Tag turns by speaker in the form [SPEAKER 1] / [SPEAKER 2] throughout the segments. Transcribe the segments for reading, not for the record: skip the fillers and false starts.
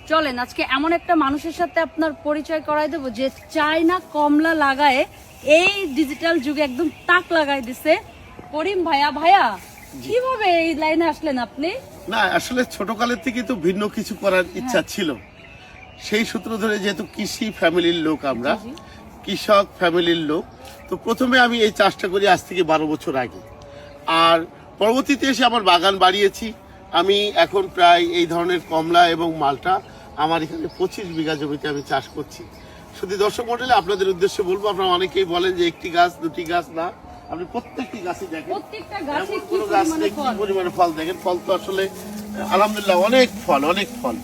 [SPEAKER 1] চলেন আজকে এমন একটা মানুষের সাথে আপনার পরিচয় করাই দেবো যে চায়না কমলা লাগায় এই ডিজিটাল যুগে একদম তাক লাগাই দিছে। করিম ভাইয়া, ভাইয়া কিভাবে এই লাইনে আসলেন আপনি?
[SPEAKER 2] না, আসলে ছোটকালের থেকে তো ভিন্ন কিছু করার ইচ্ছা ছিল। সেই সূত্র ধরে যেহেতু কৃষি ফ্যামিলির লোক, আমরা কৃষক ফ্যামিলির লোক, তো প্রথমে আমি এই চাষটা করি আজ থেকে 12 বছর আগে। আর পরবর্তীতে এসে আমার বাগান বাড়িয়েছি। আমি এখন প্রায় এই ধরনের কমলা এবং মালটা আমার এখানে 25 বিঘা জমিতে আমি চাষ করছি। শুধু দর্শক মণ্ডলী, আপনাদের উদ্দেশ্যে বলবো, আপনারা অনেকেই বলেন যে একটি গাছ দুটি গাছ, না, আপনি প্রত্যেকটি গাছই দেখেন,
[SPEAKER 1] প্রত্যেকটা গাছে কি
[SPEAKER 2] কোনো গাছ কি পরিমাণে ফল দেখেন। ফল তো আসলে আলহামদুলিল্লাহ অনেক ফল, অনেক ফল।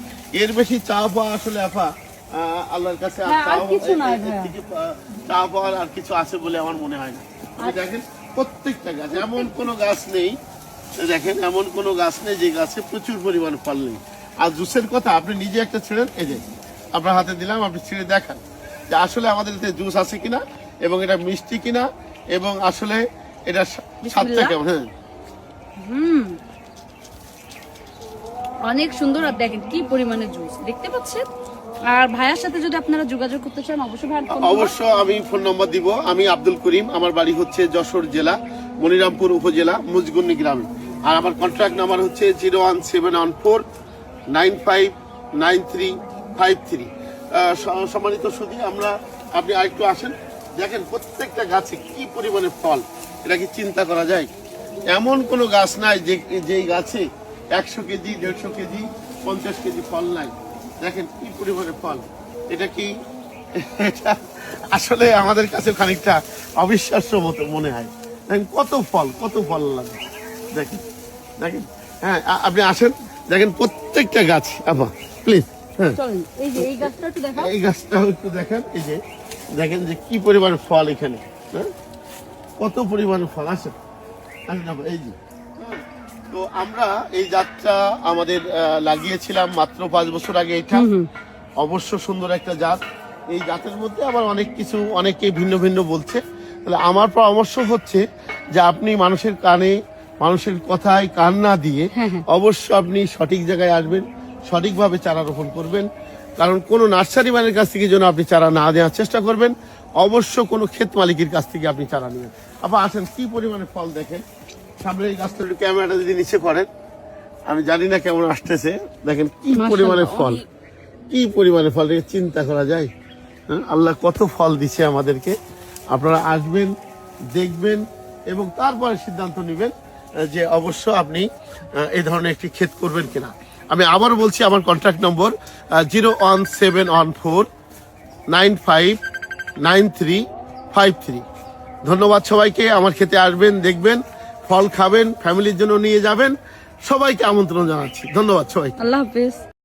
[SPEAKER 2] এর বেশি চা পাওয়া আসলে আপা আল্লাহর কাছে চা পাওয়ার আর কিছু আছে বলে আমার মনে হয় না। আপনি দেখেন প্রত্যেকটা গাছ, এমন কোনো গাছ নেই, দেখেন এমন কোনো গাছ নেই যে গাছে প্রচুর পরিমাণে ফল নেই। আর জুসের কথা আপনি নিজে একটা ছেড়েন, এই যে আপনার হাতে দিলাম, আপনি ছেড়ে দেখান যে আসলে আমাদের এতে জুস আছে কিনা এবং এটা মিষ্টি কিনা এবং আসলে এটা স্বাদটা কেমন। হ্যাঁ,
[SPEAKER 1] অনেক সুন্দর। আর দেখেন কি পরিমাণে জুস দেখতে পাচ্ছেন। আর ভাইয়ার সাথে যদি আপনারা যোগাযোগ করতে চান অবশ্য
[SPEAKER 2] আমি ফোন নম্বর দিব। আমি আব্দুল করিম, আমার বাড়ি হচ্ছে যশোর জেলা মনিরামপুর উপজেলা মুজগুন্নি গ্রামে। আর আমার কন্ট্যাক্ট নাম্বার হচ্ছে 01714959353। সম্মানিত সুধী, আপনি আরেকটু আসেন, দেখেন প্রত্যেকটা গাছে কি পরিমাণে ফল, এটা কি চিন্তা করা যায়? এমন কোনো গাছ নাই যেই গাছে 100 কেজি 150 কেজি 50 কেজি ফল নাই। দেখেন কি পরিমাণে ফল, এটা কি এটা আসলে আমাদের কাছে খানিকটা অবিশ্বাস্য মতো মনে হয়। দেখেন কত ফল লাগে, দেখেন দেখেন। হ্যাঁ, আপনি আসেন, দেখেন প্রত্যেকটা গাছ আপা প্লিজ। হ্যাঁ,
[SPEAKER 1] এই
[SPEAKER 2] গাছটাও একটু দেখেন, এই যে দেখেন যে কি পরিমাণ ফল এখানে। হ্যাঁ, কত পরিমাণ ফল আছে। এই যে, তো আমরা এই জাতটা আমাদের লাগিয়েছিলাম মাত্র 5 বছর আগে। এটা অবশ্য সুন্দর একটা জাত। এই জাতের মধ্যে আবার অনেকে ভিন্ন ভিন্ন বলছে। তাহলে আমার পরামর্শ হচ্ছে যে আপনি মানুষের কানে, মানুষের কথায় কান না দিয়ে অবশ্য আপনি সঠিক জায়গায় আসবেন, সঠিকভাবে চারা রোপণ করবেন। কারণ কোনো নার্সারি ম্যানের কাছ থেকে যেন আপনি চারা না দেওয়ার চেষ্টা করবেন, অবশ্য কোনো ক্ষেত মালিকের কাছ থেকে আপনি চারা নেবেন। আবার আসেন, কি পরিমাণে ফল দেখেন। সামনে এই গাছটা একটু ক্যামেরাটা যদি নিচে করেন, আমি জানি না কেমন আসতেছে, দেখেন কি পরিমাণে ফল, কি পরিমাণে ফল, চিন্তা করা যায়। হ্যাঁ, আল্লাহ কত ফল দিচ্ছে আমাদেরকে। আপনারা আসবেন, দেখবেন এবং তারপরে সিদ্ধান্ত নেবেন যে অবশ্য আপনি এই ধরনের একটি ক্ষেত করবেন কিনা। আমি আবার বলছি, আমার কন্ট্যাক্ট নম্বর 01714959353। ধন্যবাদ সবাইকে। আমার খেতে আসবেন, দেখবেন, ফল খাবেন, ফ্যামিলির জন্য নিয়ে যাবেন। সবাইকে আমন্ত্রণ জানাচ্ছি। ধন্যবাদ সবাইকে।
[SPEAKER 1] আল্লাহ হাফেজ।